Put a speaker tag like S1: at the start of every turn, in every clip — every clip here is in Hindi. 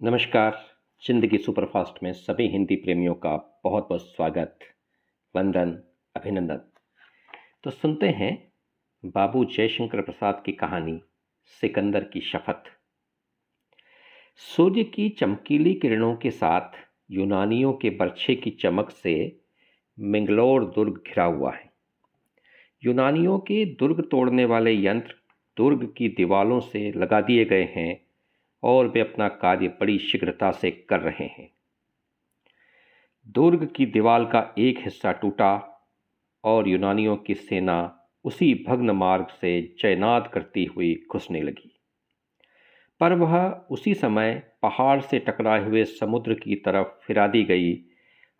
S1: नमस्कार। जिंदगी सुपरफास्ट में सभी हिंदी प्रेमियों का बहुत बहुत स्वागत, वंदन, अभिनंदन। तो सुनते हैं बाबू जयशंकर प्रसाद की कहानी सिकंदर की शपथ। सूर्य की चमकीली किरणों के साथ यूनानियों के बर्छे की चमक से मिंगलोर दुर्ग घिरा हुआ है। यूनानियों के दुर्ग तोड़ने वाले यंत्र दुर्ग की दीवारों से लगा दिए गए हैं और वे अपना कार्य बड़ी शीघ्रता से कर रहे हैं। दुर्ग की दीवार का एक हिस्सा टूटा और यूनानियों की सेना उसी भग्न मार्ग से जयनाद करती हुई घुसने लगी। पर वह उसी समय पहाड़ से टकराए हुए समुद्र की तरफ फिरा दी गई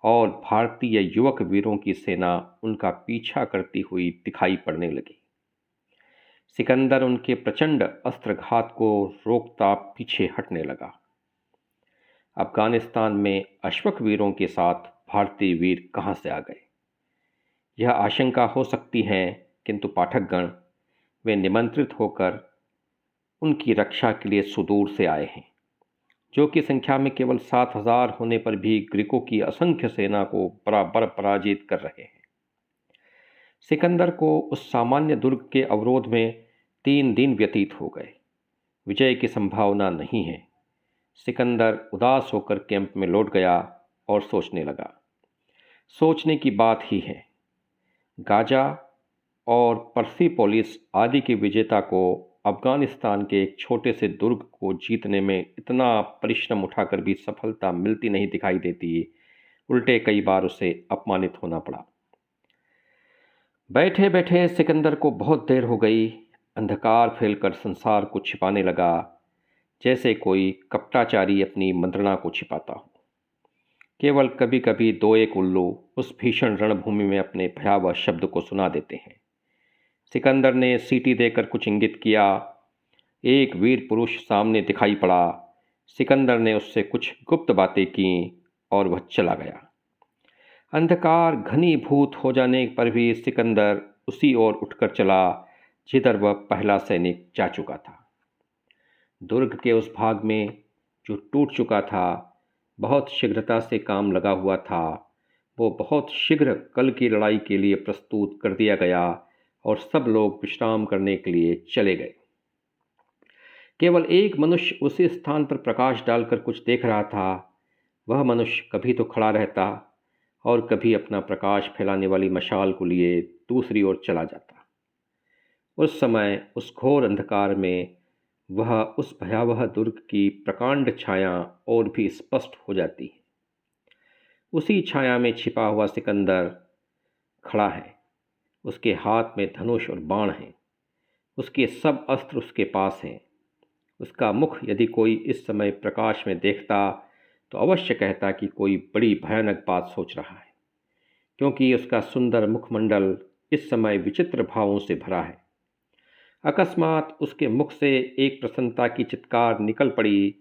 S1: और भारतीय युवक वीरों की सेना उनका पीछा करती हुई दिखाई पड़ने लगी। सिकंदर उनके प्रचंड अस्त्रघात को रोकता पीछे हटने लगा। अफगानिस्तान में अश्वक वीरों के साथ भारतीय वीर कहाँ से आ गए? यह आशंका हो सकती है, किंतु पाठकगण, वे निमंत्रित होकर उनकी रक्षा के लिए सुदूर से आए हैं, जो कि संख्या में केवल 7,000 होने पर भी ग्रीकों की असंख्य सेना को बराबर पराजित कर रहे हैं। सिकंदर को उस सामान्य दुर्ग के अवरोध में 3 दिन व्यतीत हो गए। विजय की संभावना नहीं है। सिकंदर उदास होकर कैंप में लौट गया और सोचने लगा। सोचने की बात ही है। गाजा और पर्सिपोलिस आदि के विजेता को अफगानिस्तान के एक छोटे से दुर्ग को जीतने में इतना परिश्रम उठाकर भी सफलता मिलती नहीं दिखाई देती। उल्टे कई बार उसे अपमानित होना पड़ा। बैठे बैठे सिकंदर को बहुत देर हो गई। अंधकार फैलकर संसार को छिपाने लगा, जैसे कोई कपटाचारी अपनी मंत्रणा को छिपाता हो। केवल कभी कभी 2-1 उल्लू उस भीषण रणभूमि में अपने भयावह शब्द को सुना देते हैं। सिकंदर ने सीटी देकर कुछ इंगित किया। एक वीर पुरुष सामने दिखाई पड़ा। सिकंदर ने उससे कुछ गुप्त बातें की और वह चला गया। अंधकार घनीभूत हो जाने पर भी सिकंदर उसी ओर उठकर चला जिधर वह पहला सैनिक जा चुका था। दुर्ग के उस भाग में जो टूट चुका था, बहुत शीघ्रता से काम लगा हुआ था। वो बहुत शीघ्र कल की लड़ाई के लिए प्रस्तुत कर दिया गया और सब लोग विश्राम करने के लिए चले गए। केवल एक मनुष्य उसी स्थान पर प्रकाश डालकर कुछ देख रहा था। वह मनुष्य कभी तो खड़ा रहता और कभी अपना प्रकाश फैलाने वाली मशाल को लिए दूसरी ओर चला जाता। उस समय उस घोर अंधकार में वह उस भयावह दुर्ग की प्रकांड छाया और भी स्पष्ट हो जाती है। उसी छाया में छिपा हुआ सिकंदर खड़ा है। उसके हाथ में धनुष और बाण हैं। उसके सब अस्त्र उसके पास हैं। उसका मुख यदि कोई इस समय प्रकाश में देखता तो अवश्य कहता कि कोई बड़ी भयानक बात सोच रहा है, क्योंकि उसका सुंदर मुखमंडल इस समय विचित्र भावों से भरा है। अकस्मात उसके मुख से एक प्रसन्नता की चित्कार निकल पड़ी,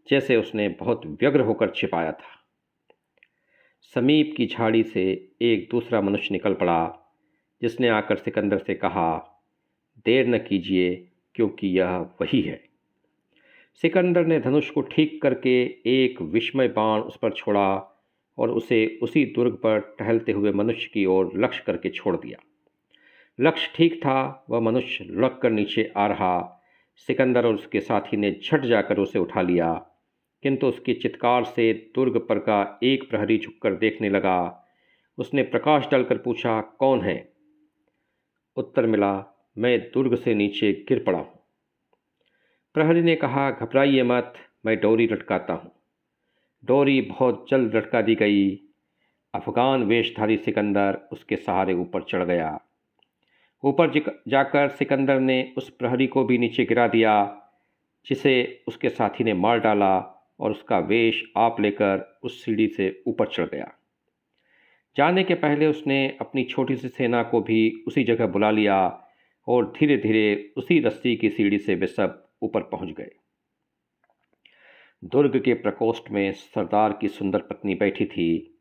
S1: जैसे उसने बहुत व्यग्र होकर छिपाया था। समीप की झाड़ी से एक दूसरा मनुष्य निकल पड़ा, जिसने आकर सिकंदर से कहा, देर न कीजिए, क्योंकि यह वही है। सिकंदर ने धनुष को ठीक करके एक विस्मय बाण उस पर छोड़ा और उसे उसी दुर्ग पर टहलते हुए मनुष्य की ओर लक्ष्य करके छोड़ दिया। लक्ष्य ठीक था। वह मनुष्य लुढ़क कर नीचे आ रहा। सिकंदर और उसके साथी ने झट जाकर उसे उठा लिया, किंतु उसकी चित्कार से दुर्ग पर का एक प्रहरी झुककर देखने लगा। उसने प्रकाश डालकर पूछा, कौन है? उत्तर मिला, मैं दुर्ग से नीचे गिर पड़ा हूँ। प्रहरी ने कहा, घबराइए मत, मैं डोरी लटकाता हूँ। डोरी बहुत जल्द लटका दी गई। अफगान वेशधारी सिकंदर उसके सहारे ऊपर चढ़ गया। ऊपर जाकर सिकंदर ने उस प्रहरी को भी नीचे गिरा दिया, जिसे उसके साथी ने मार डाला और उसका वेश आप लेकर उस सीढ़ी से ऊपर चढ़ गया। जाने के पहले उसने अपनी छोटी सी सेना को भी उसी जगह बुला लिया और धीरे धीरे उसी रस्सी की सीढ़ी से वे सब ऊपर पहुंच गए। दुर्ग के प्रकोष्ठ में सरदार की सुंदर पत्नी बैठी थी।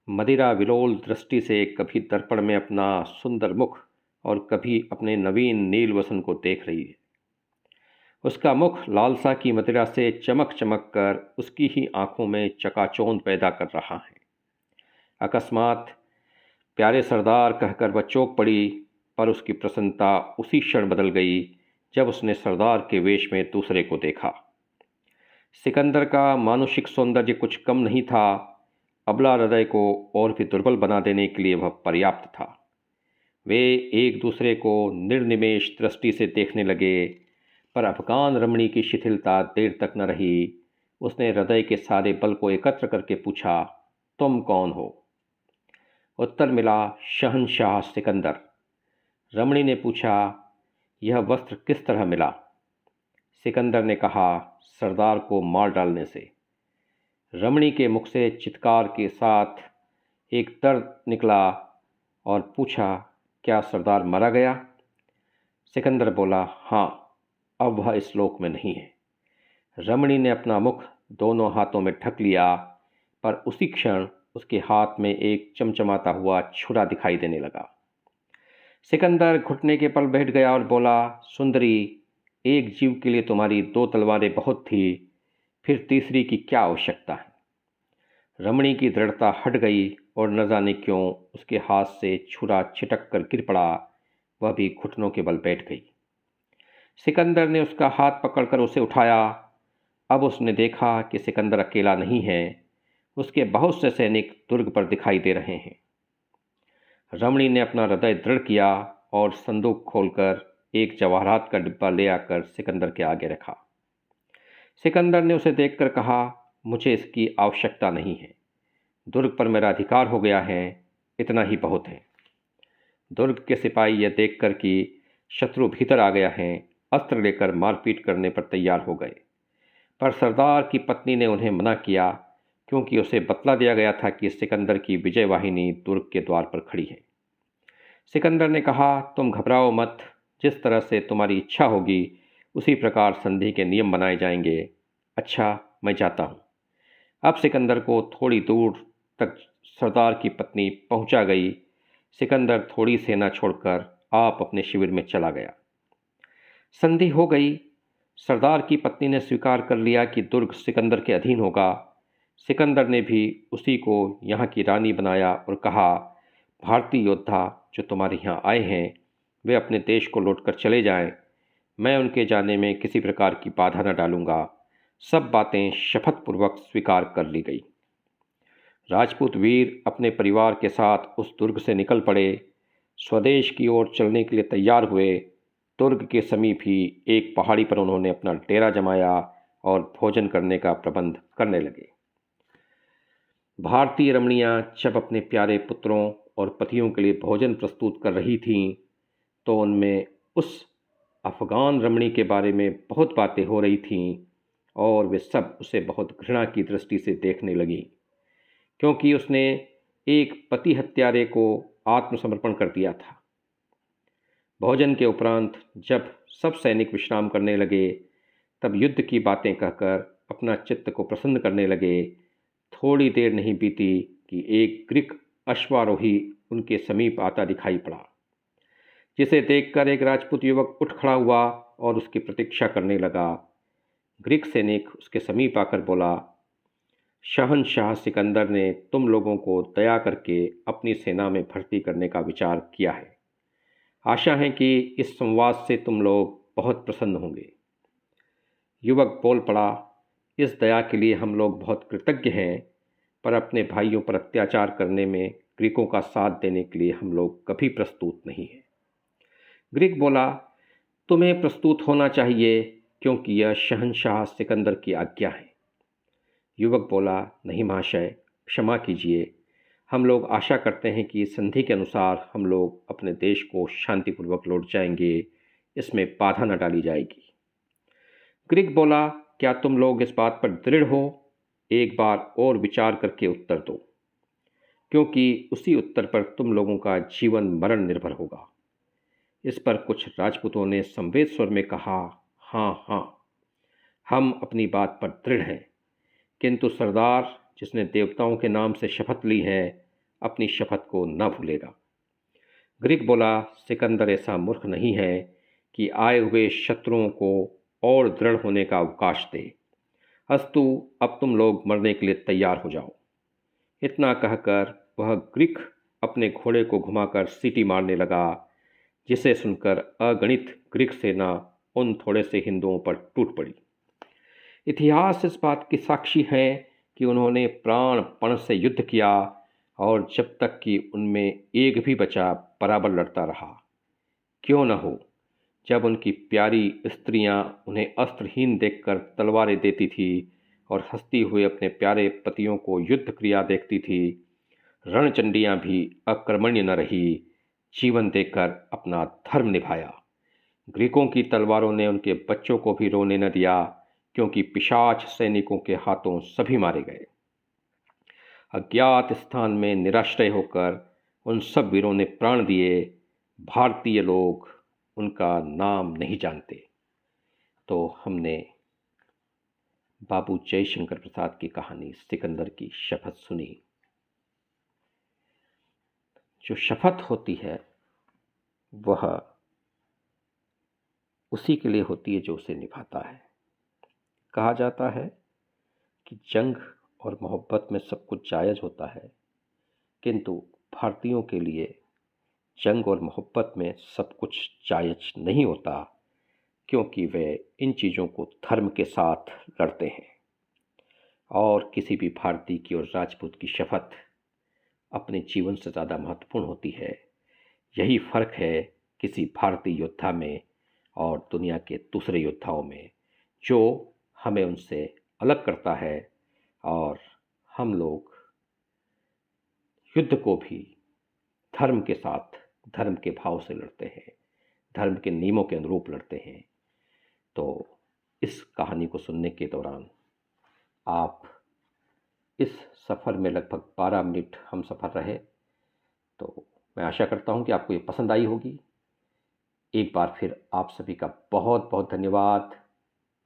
S1: मदिरा विलोल दृष्टि से कभी दर्पण में अपना सुंदर मुख और कभी अपने नवीन नील वसन को देख रही है। उसका मुख लालसा की मदिरा से चमक चमक कर उसकी ही आंखों में चकाचौंध पैदा कर रहा है। अकस्मात प्यारे सरदार कहकर वह चौंक पड़ी, पर उसकी प्रसन्नता उसी क्षण बदल गई जब उसने सरदार के वेश में दूसरे को देखा। सिकंदर का मानुषिक सौंदर्य कुछ कम नहीं था, अबला हृदय को और भी दुर्बल बना देने के लिए वह पर्याप्त था। वे एक दूसरे को निर्निमेष दृष्टि से देखने लगे, पर अफगान रमणी की शिथिलता देर तक न रही। उसने हृदय के सारे बल को एकत्र करके पूछा, तुम कौन हो? उत्तर मिला, शहंशाह सिकंदर। रमणी ने पूछा, यह वस्त्र किस तरह मिला? सिकंदर ने कहा, सरदार को मार डालने से। रमणी के मुख से चित्कार के साथ एक दर्द निकला और पूछा, क्या सरदार मारा गया? सिकंदर बोला, हाँ, अब वह इस लोक में नहीं है। रमणी ने अपना मुख दोनों हाथों में ढक लिया, पर उसी क्षण उसके हाथ में एक चमचमाता हुआ छुरा दिखाई देने लगा। सिकंदर घुटने के बल बैठ गया और बोला, सुंदरी, एक जीव के लिए तुम्हारी 2 तलवारें बहुत थी, फिर तीसरी की क्या आवश्यकता है? रमणी की दृढ़ता हट गई और न जाने क्यों उसके हाथ से छुरा छिटक कर गिर पड़ा। वह भी घुटनों के बल बैठ गई। सिकंदर ने उसका हाथ पकड़कर उसे उठाया। अब उसने देखा कि सिकंदर अकेला नहीं है, उसके बहुत से सैनिक दुर्ग पर दिखाई दे रहे हैं। रमणी ने अपना हृदय दृढ़ किया और संदूक खोलकर एक जवाहरात का डिब्बा ले आकर सिकंदर के आगे रखा। सिकंदर ने उसे देखकर कहा, मुझे इसकी आवश्यकता नहीं है। दुर्ग पर मेरा अधिकार हो गया है, इतना ही बहुत है। दुर्ग के सिपाही यह देखकर कि शत्रु भीतर आ गया है, अस्त्र लेकर मारपीट करने पर तैयार हो गए, पर सरदार की पत्नी ने उन्हें मना किया, क्योंकि उसे बतला दिया गया था कि सिकंदर की विजय वाहिनी दुर्ग के द्वार पर खड़ी है। सिकंदर ने कहा, तुम घबराओ मत, जिस तरह से तुम्हारी इच्छा होगी उसी प्रकार संधि के नियम बनाए जाएंगे। अच्छा, मैं जाता हूँ। अब सिकंदर को थोड़ी दूर तक सरदार की पत्नी पहुँचा गई। सिकंदर थोड़ी सेना छोड़कर आप अपने शिविर में चला गया। संधि हो गई। सरदार की पत्नी ने स्वीकार कर लिया कि दुर्ग सिकंदर के अधीन होगा। सिकंदर ने भी उसी को यहाँ की रानी बनाया और कहा, भारतीय योद्धा जो तुम्हारे यहाँ आए हैं वे अपने देश को लौटकर चले जाएं। मैं उनके जाने में किसी प्रकार की बाधा न डालूंगा। सब बातें शपथपूर्वक स्वीकार कर ली गई। राजपूत वीर अपने परिवार के साथ उस दुर्ग से निकल पड़े। स्वदेश की ओर चलने के लिए तैयार हुए। दुर्ग के समीप ही एक पहाड़ी पर उन्होंने अपना डेरा जमाया और भोजन करने का प्रबंध करने लगे। भारतीय रमणियाँ जब अपने प्यारे पुत्रों और पतियों के लिए भोजन प्रस्तुत कर रही थीं, तो उनमें उस अफ़गान रमणी के बारे में बहुत बातें हो रही थीं और वे सब उसे बहुत घृणा की दृष्टि से देखने लगीं, क्योंकि उसने एक पति हत्यारे को आत्मसमर्पण कर दिया था। भोजन के उपरांत जब सब सैनिक विश्राम करने लगे, तब युद्ध की बातें कहकर अपना चित्त को प्रसन्न करने लगे। थोड़ी देर नहीं बीती कि एक ग्रीक अश्वारोही उनके समीप आता दिखाई पड़ा, जिसे देखकर एक राजपूत युवक उठ खड़ा हुआ और उसकी प्रतीक्षा करने लगा। ग्रीक सैनिक उसके समीप आकर बोला, शहंशाह सिकंदर ने तुम लोगों को दया करके अपनी सेना में भर्ती करने का विचार किया है। आशा है कि इस संवाद से तुम लोग बहुत प्रसन्न होंगे। युवक बोल पड़ा, इस दया के लिए हम लोग बहुत कृतज्ञ हैं, पर अपने भाइयों पर अत्याचार करने में ग्रीकों का साथ देने के लिए हम लोग कभी प्रस्तुत नहीं हैं। ग्रीक बोला, तुम्हें प्रस्तुत होना चाहिए, क्योंकि यह शहंशाह सिकंदर की आज्ञा है। युवक बोला, नहीं महाशय, क्षमा कीजिए, हम लोग आशा करते हैं कि संधि के अनुसार हम लोग अपने देश को शांतिपूर्वक लौट जाएंगे, इसमें बाधा न डाली जाएगी। ग्रीक बोला, क्या तुम लोग इस बात पर दृढ़ हो? एक बार और विचार करके उत्तर दो, क्योंकि उसी उत्तर पर तुम लोगों का जीवन मरण निर्भर होगा। इस पर कुछ राजपूतों ने संवेद स्वर में कहा, हाँ हाँ, हम अपनी बात पर दृढ़ हैं, किंतु सरदार जिसने देवताओं के नाम से शपथ ली है, अपनी शपथ को न भूलेगा। ग्रीक बोला, सिकंदर ऐसा मूर्ख नहीं है कि आए हुए शत्रुओं को और दृढ़ होने का अवकाश दे। अस्तु, अब तुम लोग मरने के लिए तैयार हो जाओ। इतना कहकर वह ग्रीक अपने घोड़े को घुमाकर सीटी मारने लगा, जिसे सुनकर अगणित ग्रीक सेना उन थोड़े से हिंदुओं पर टूट पड़ी। इतिहास इस बात की साक्षी है कि उन्होंने प्राणपण से युद्ध किया और जब तक कि उनमें एक भी बचा बराबर लड़ता रहा। क्यों न हो, जब उनकी प्यारी स्त्रियां उन्हें अस्त्रहीन देखकर तलवारें देती थी और हंसती हुए अपने प्यारे पतियों को युद्ध क्रिया देखती थी, रणचंडियां भी अकर्मण्य न रही, जीवन देकर अपना धर्म निभाया। ग्रीकों की तलवारों ने उनके बच्चों को भी रोने न दिया, क्योंकि पिशाच सैनिकों के हाथों सभी मारे गए। अज्ञात स्थान में निराश्रय होकर उन सब वीरों ने प्राण दिए। भारतीय लोग उनका नाम नहीं जानते। तो हमने बाबू जयशंकर प्रसाद की कहानी सिकंदर की शपथ सुनी। जो शपथ होती है वह उसी के लिए होती है जो उसे निभाता है। कहा जाता है कि जंग और मोहब्बत में सब कुछ जायज़ होता है, किंतु भारतीयों के लिए जंग और मोहब्बत में सब कुछ जायज़ नहीं होता, क्योंकि वे इन चीज़ों को धर्म के साथ लड़ते हैं। और किसी भी भारतीय की और राजपूत की शपथ अपने जीवन से ज़्यादा महत्वपूर्ण होती है। यही फ़र्क है किसी भारतीय योद्धा में और दुनिया के दूसरे योद्धाओं में, जो हमें उनसे अलग करता है। और हम लोग युद्ध को भी धर्म के साथ, धर्म के भाव से लड़ते हैं, धर्म के नियमों के अनुरूप लड़ते हैं। तो इस कहानी को सुनने के दौरान आप इस सफ़र में लगभग 12 मिनट हम सफ़र रहे, तो मैं आशा करता हूँ कि आपको ये पसंद आई होगी। एक बार फिर आप सभी का बहुत बहुत धन्यवाद।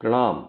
S1: प्रणाम।